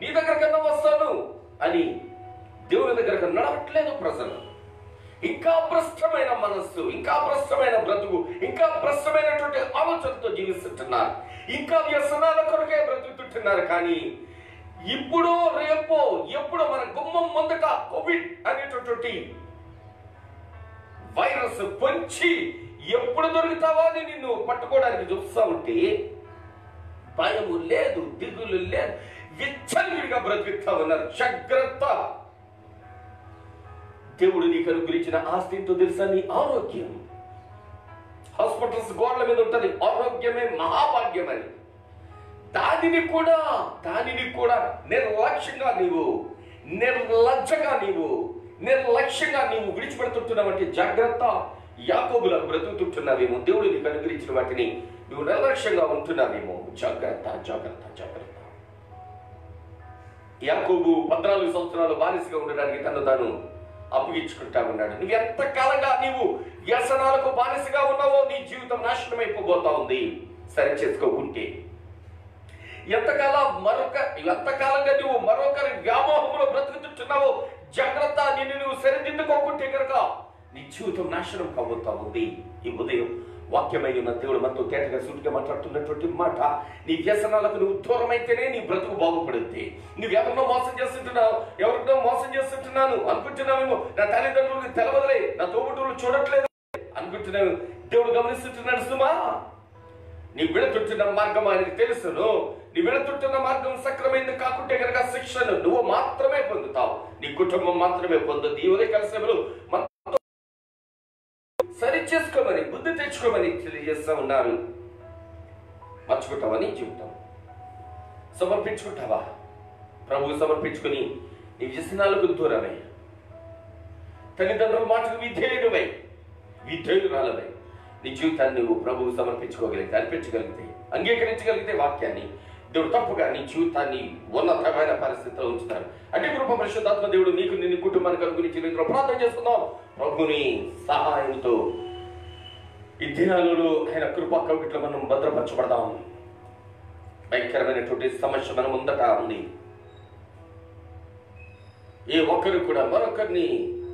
Speaker 1: నీ దగ్గర కన్నా వస్తాను అని దేవుని దగ్గరకు నడవట్లేదు ప్రజలు. ఇంకా భ్రష్టమైన మనస్సు, ఇంకా భ్రష్టమైన బ్రతుకు, ఇంకా భ్రష్టమైనటువంటి ఆలోచనతో జీవిస్తుంటున్నారు. ఇంకా వ్యసనాల కొరకే బ్రతుకుతుంటున్నారు. కానీ ఇప్పుడు రేపో ఎప్పుడు మన గుమ్మం ముందట కోవిడ్ అనేటటువంటి వైరస్ పొంచి ఎప్పుడు దొరుకుతావా అని నిన్ను పట్టుకోవడానికి చూస్తా ఉంటే భయము లేదు, దిగులు లేదు, విచ్చలవిడిగా బ్రతుకుతా ఉన్నారు. జాగ్రత్త. దేవుడు నీకు అనుగ్రహించిన ఆస్తి ఏంటో తెలుసా? నీ ఆరోగ్యం. హాస్పిటల్స్ గోడల మీద ఉంటుంది ఆరోగ్యమే మహాభాగ్యం అని. దానిని కూడా నిర్లక్ష్యంగా నీవు విడిచిపెడుతుంటున్నావంటే జాగ్రత్త. యాకోబులకు బ్రతుకుతుంటున్నావేమో, దేవుడు నీకు అనుగ్రహించిన వాటిని నువ్వు నిర్లక్ష్యంగా ఉంటున్నావేమో. జాగ్రత్త. యాకోబు 14 సంవత్సరాలు బానిసగా ఉండడానికి తను తాను అప్పగించుకుంటా ఉన్నాడు. నువ్వు ఎంతకాలంగా నీవు వ్యసనాలకు బానిసగా ఉన్నావో నీ జీవితం నాశనం అయిపోబోతా ఉంది. సరి చేసుకోకుంటే ఎంతకాలంగా నువ్వు మరొకరి వ్యామోహంలో బ్రతుకుతున్నావో జాగ్రత్త. నిన్ను నువ్వు సరిదిద్దుకోకుంటే కనుక నీ జీవితం నాశనం కాబోతా ఉంది. ఈ ఉదయం వాక్యమై ఉన్న దేవుడు మనతో తేటగా సూటిగా మాట్లాడుతున్నటువంటి మాట, నీ వ్యసనాలకు నువ్వు దూరమైతేనే నీ బ్రతుకు బాగుపడుద్ది. నువ్వు ఎవరినో మోసం చేస్తుంటున్నావు, ఎవరినో మోసం చేస్తుంటున్నాను అనుకుంటున్నావేమో, నా తల్లిదండ్రులకు తెలవదులే, నా తోబుట్టువులు చూడట్లేదు అనుకుంటున్నావు. దేవుడు గమనిస్తుంటున్నాడు సుమా, నీ వెళుతుంటున్న మార్గం ఆయనకు తెలుసును. నీ వెళుతుంటున్న మార్గం సక్రమైంది కాకుంటే కనుక శిక్షను నువ్వు మాత్రమే పొందుతావు, నీ కుటుంబం మాత్రమే పొందుతుంది. ఈ ఉదయకాల సమయంలో సరి చేసుకోమని, బుద్ధి తెచ్చుకోమని తెలియజేస్తా ఉన్నారు. మర్చుకుంటావా నీ జీవితం? సమర్పించుకుంటావా? ప్రభువు సమర్పించుకుని నీ వ్యసనాలకు దూరమై, తల్లిదండ్రుల మాటకు విధేయురాలవై నీ జీవితాన్ని నువ్వు ప్రభువు సమర్పించుకోగలిగితే, అర్పించగలిగితే, అంగీకరించగలిగితే వాక్యాన్ని, దేవుడు తప్పుగా నీ జీవితాన్ని ఉన్నతమైన పరిస్థితిలో ఉంచుతారు. అంటే కృప పరిశుద్ధాత్మ దేవుడు నీకు నీ కుటుంబానికి అనుగురించి రీతిలో ప్రార్థన చేస్తున్నాం. ప్రభుని సహాయంతో ఈ దినాలలో ఆయన కృపా కవిట్లో మనం భద్రపరచబడదాం. భయంకరమైనటువంటి సమస్య మన ముందట ఉంది. ఏ ఒక్కరు కూడా మరొకరిని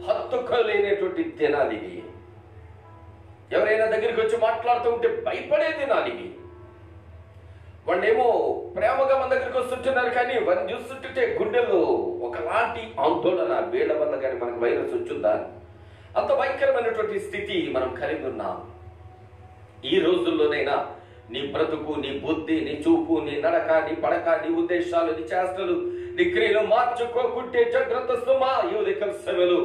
Speaker 1: హత్తుకోలేనటువంటి దినాలి. ఎవరైనా దగ్గరికి వచ్చి మాట్లాడుతూ ఉంటే భయపడే దినాలి. వాళ్ళేమో ప్రేమగా మన దగ్గరికి వస్తుంటున్నారు, కానీ వారిని చూస్తుంటే గుండెల్లో ఒకలాంటి ఆందోళన, వీళ్ళ వల్ల కానీ మనకు వైరస్ వచ్చిందా, అంత భయంకరమైనటువంటి స్థితి మనం కలిగి ఉన్నాం. ఈ రోజుల్లోనైనా నీ బ్రతుకు, నీ బుద్ధి, నీ చూపు, నీ నడక, నీ పడక, నీ ఉద్దేశాలు, నీ చేష్టలు, నీ క్రియలు మార్చుకోకుంటే జాగ్రత్త సుమా. ఈ ఉదయకాల సమయంలో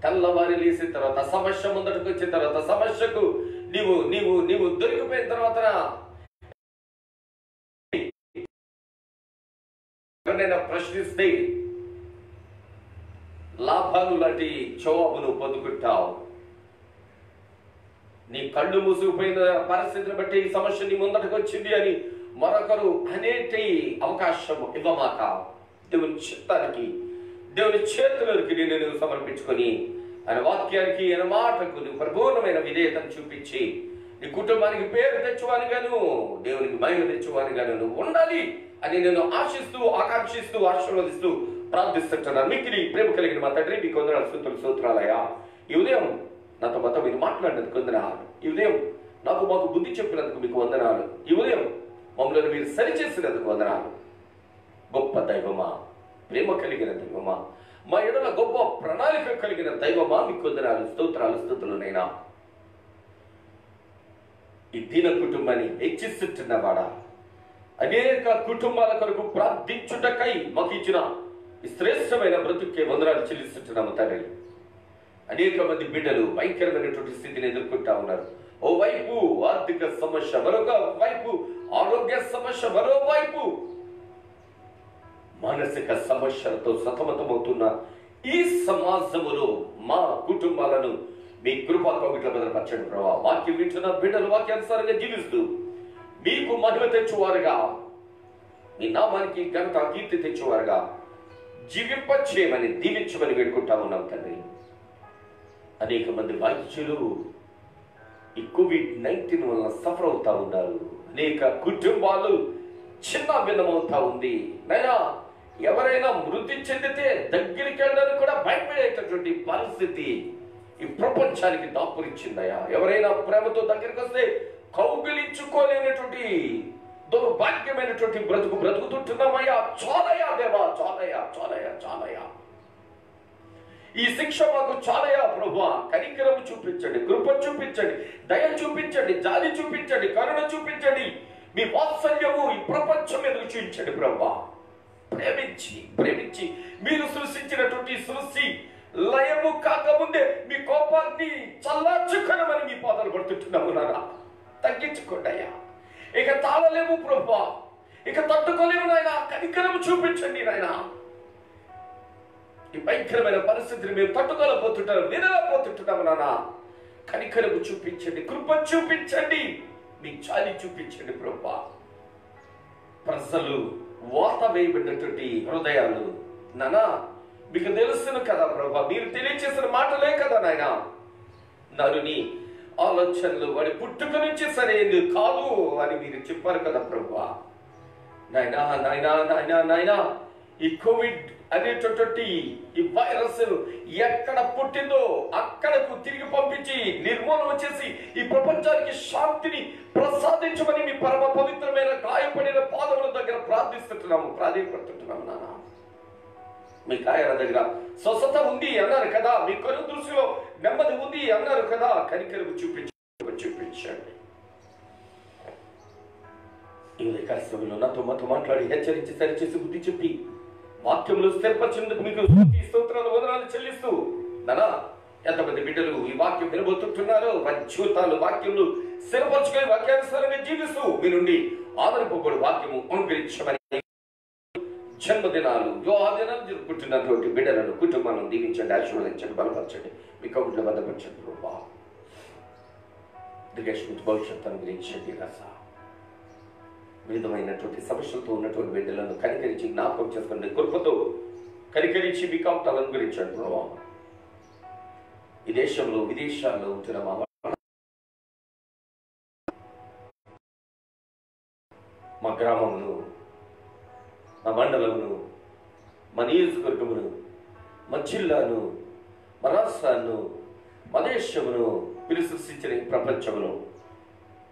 Speaker 1: తెల్లవారి లేసిన తర్వాత, సమస్య ముందటకు వచ్చిన తర్వాత, సమస్యకు నీవు నీవు నీవు దొరికిపోయిన తర్వాత ప్రశ్నిస్తే లాభాలు లాంటి జవాబును పొందుకుంటావు. నీ కళ్ళు మూసుకుపోయిన పరిస్థితిని బట్టి ఈ సమస్య నీ ముందటకు వచ్చింది అని మరొకరు అనేటి అవకాశం ఇవ్వమాక. దేవుని చిత్తానికి, దేవుని చేతులకి నేను సమర్పించుకొని ఆయన వాక్యానికి, ఆయన మాటకు నువ్వు పరిపూర్ణమైన విధేయతను చూపించి నీ కుటుంబానికి పేరు తెచ్చువానిగాను, దేవునికి మహిమ తెచ్చువానిగాను నువ్వు ఉండాలి అని నేను ఆశిస్తూ, ఆకాంక్షిస్తూ, ఆశీర్వదిస్తూ ప్రార్థిస్తుంటున్నాను. మీకు ప్రేమ కలిగిన మా తండ్రి, మీకు వందనాలు, స్తుతులు, స్తోత్రాలయ్యా. ఈ ఉదయం నాతో మొత్తం మీరు మాట్లాడినందుకు వందనాలు. ఈ ఉదయం మాకు బుద్ధి చెప్పినందుకు మీకు వందనాలు. ఈ ఉదయం మమ్మల్ని మీరు సరిచేసినందుకు వందనాలు. గొప్ప దైవమా, ప్రేమ కలిగిన దైవమా, మా ఎడల గొప్ప ప్రణాళిక కలిగిన దైవమా, మీకు వందనాలు, స్తోత్రాలు, స్తుతులునైనా. ఈ దీన కుటుంబాన్ని హెచ్చిస్తున్నవాడా, అనేక కుటుంబాల కొరకు ప్రార్థించుటకై మాకు ఇచ్చిన ఈ శ్రేష్టమైన బ్రతుకే వందనాలు చెల్లిస్తుంటున్నాము తండ్రి. అనేక మంది బిడ్డలు భయంకరమైనటువంటి స్థితిని ఎదుర్కొంటా ఉన్నారు. ఓవైపు ఆర్థిక సమస్య, మరొక వైపు ఆరోగ్య సమస్య, మరోవైపు మానసిక సమస్యలతో సతమతమవుతున్న ఈ సమాజములో మా కుటుంబాలను మీ కృపా కవిట్ల భద్రపరచండి ప్రభావ. వాక్యం వింటున్న బిడ్డలు వాక్యానుసారంగా జీవిస్తూ మీకు మహిమ తెచ్చువారుగా, మీ నామానికి ఘనత, కీర్తి తెచ్చువారుగా జీవింపచేయమని, దీవించమని వేడుకుంటా ఉన్నాం తండ్రి. అనేక మంది వైద్యులు ఈ కోవిడ్-19 వల్ల సఫర్ అవుతా ఉన్నారు. అనేక కుటుంబాలు చిన్న భిన్నమవుతా ఉంది. నైనా ఎవరైనా మృతి చెందితే దగ్గరికి వెళ్ళడానికి కూడా భయపడేటటువంటి పరిస్థితి ఈ ప్రపంచానికి దాపురించిందయా. ఎవరైనా ప్రేమతో దగ్గరికి వస్తే కౌగిలించుకోలేనటువంటి దౌర్భాగ్యమైనటువంటి బ్రతుకుతుంటున్నామయ్యా. చాలయా దేవా, చాలయా, చాలయా, చాలయా. ఈ శిక్ష మాకు చాలయా ప్రభువా. కనికరం చూపించండి, కృప చూపించండి, దయ చూపించండి, జాలి చూపించండి, కరుణ చూపించండి. మీ వాత్సల్యము ఈ ప్రపంచం ఎదుగు చూపించండి ప్రభువా. ప్రేమించి ప్రేమించి మీరు సృష్టించినటువంటి సృష్టి లయము కాకముందే మీ కోపాన్ని చల్లార్చుకొనమని మీ పాదాలు పడుతుంటున్నాము నాయనా. తగ్గించుకోండి అయ్యా. ఇక తాళలేము ప్రభువా, ఇక తట్టుకోలేము నాయనా. కనికరం చూపించండి నాయనా. ఈ భయంకరమైన పరిస్థితిని మేము తట్టుకోలేకపోతుంటాము, వినలేకపోతుంటున్నాము నానా. కనికరము చూపించండి, కృప చూపించండి, మీ చాలి చూపించండి ప్రభువా. ప్రజలు వాత వేయబడినటువంటి హృదయాలు నానా మీకు తెలుసును కదా ప్రభువా. మీరు తెలియచేసిన మాటలే కదా నాయన. నరుని ఆలోచనలు వాడి పుట్టుక నుంచి సరైనది కాదు అని మీరు చెప్పారు కదా ప్రభువా. నాయనా నాయనా నాయనా నాయనా, ఈ కోవిడ్ అనేటటువంటి ఈ వైరస్ ఎక్కడ పుట్టిందో అక్కడకు తిరిగి పంపించి నిర్మూలన చేసి ఈ ప్రపంచ జీవితానికి శాంతిని ప్రసాదించమని మీ పరమ పవిత్రమైన గాయపడిన పాదముల దగ్గర ప్రార్థిస్తున్నాము నాన్న. మీ గాయాల దగ్గర స్వస్థత ఉంది అన్నారు కదా, మీ కను దృష్టిలో నెమ్మది ఉంది అన్నారు కదా, కనికరము చూపించండి. ఈ ఉదయకాల సమయంలో నాతో మాట్లాడి హెచ్చరించి సరిచేసి బుద్ధి చెప్పి వాక్యంలో స్థిరపరిచినందుకు మీకు స్తుతి స్తోత్రాలు వందనాలు చెల్లిస్తూ నానా, ఎంతమంది బిడ్డలు ఈ వాక్యం వినబోతుంటున్నారో వారి జీవితాలు వాక్యంలో స్థిరపరచుకొని వాక్యానుసారంగా జీవిస్తూ మీ నుండి ఆదరింపబడి వాక్యము అనుగ్రహించమని, జన్మదినాలు వివాహదినాలు జరుపుకుంటున్నటువంటి బిడ్డలను కుటుంబాలను దీవించండి, ఆశీర్వదించండి, బలపరచండి, మీ కౌంట్లో భద్రపరచండి. ప్రభా భవిష్యత్తు అనుగ్రహించండి. రస వివిధమైనటువంటి సమస్యలతో ఉన్నటువంటి బిడ్డలను కనికరించి జ్ఞాపకం చేసుకోండి. కృపతో కనికరించి మీ కౌంటాలను అనుగ్రహించండి. ప్రభా ఈ దేశంలో విదేశాల్లో ఉంటున్న మా గ్రామమును, మా మండలమును, మా నియోజకవర్గమును, మా జిల్లాను, మా రాష్ట్రాన్ని, మా దేశమును, మీరు సృష్టించిన ఈ ప్రపంచమును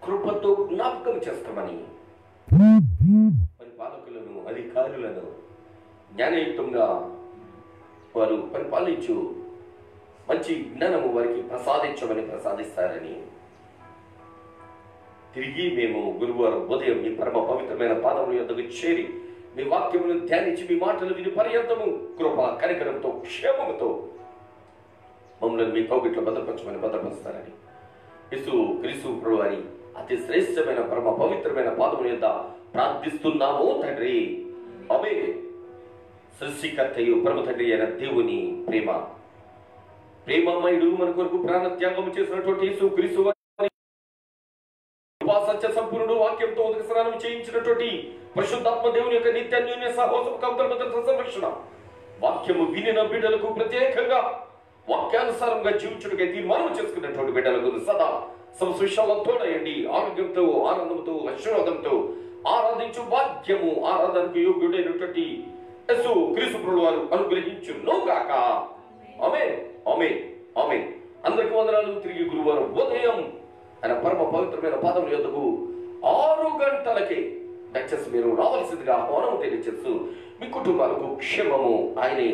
Speaker 1: కృపతో జ్ఞాపకం చేస్తామని పరిపాలకులను, అధికారులను జ్ఞానయుక్తంగా వారు పరిపాలించు మంచి జ్ఞానము వారికి ప్రసాదిస్తారని తిరిగి మేము గురువారం ఉదయం మీ పరమ పవిత్రమైన పాదముల యొద్దకు చేరి మీ వాక్యమును ధ్యానించి మీ మాటలు విని పర్యంతము కృప కనికరంతో క్షేమముతో మమ్మల్ని మీ కౌగిట్లో భద్రపరుస్తారని యేసు క్రీస్తు ప్రభువారి అతి శ్రేష్టమైన పరమ పవిత్రమైన పాదముల యొద్ద ప్రార్థిస్తున్నాము తండ్రి. ఆమేన్. సృష్టికర్తయు పరమ తండ్రి అయిన దేవుని ప్రేమమయుడు మన కొరకు ప్రాణ త్యాగం చేసినటువంటి యేసు క్రీస్తు సత్య సంపూర్ణుడు, వాక్యంతో ఉదక స్నానం చేయించినటువంటి పరిశుద్ధాత్మ దేవుని యొక్క నిత్యాన్యోన్య సహోదర సంరక్షణ వాక్యము వినిన బిడ్డలకు ప్రత్యేకంగా వాక్యానుసారంగా జీవించుటకై తీర్మానం చేసుకున్నటువంటి బిడ్డలకు సదా సంశయాలతో ఆరోగ్యంతో, ఆనందంతో, ఆశీర్వాదంతో ఆరాధించు భాగ్యము ఆరాధనకు యోగ్యుడైనటువంటి యేసు క్రీస్తు ప్రభువు వారు అనుగ్రహించును గాక. ఆమేన్, ఆమేన్, ఆమేన్. అందరికీ వందనాలు. తిరిగి గురువారం ఉదయం ఆయన పరమ పవిత్రమైన పాదముల యొద్దకు 6 గంటలకే దయచేసి మీరు రావాల్సిందిగా ఆహ్వానం తెలియజేస్తూ మీ కుటుంబాలకు క్షేమము ఆయనే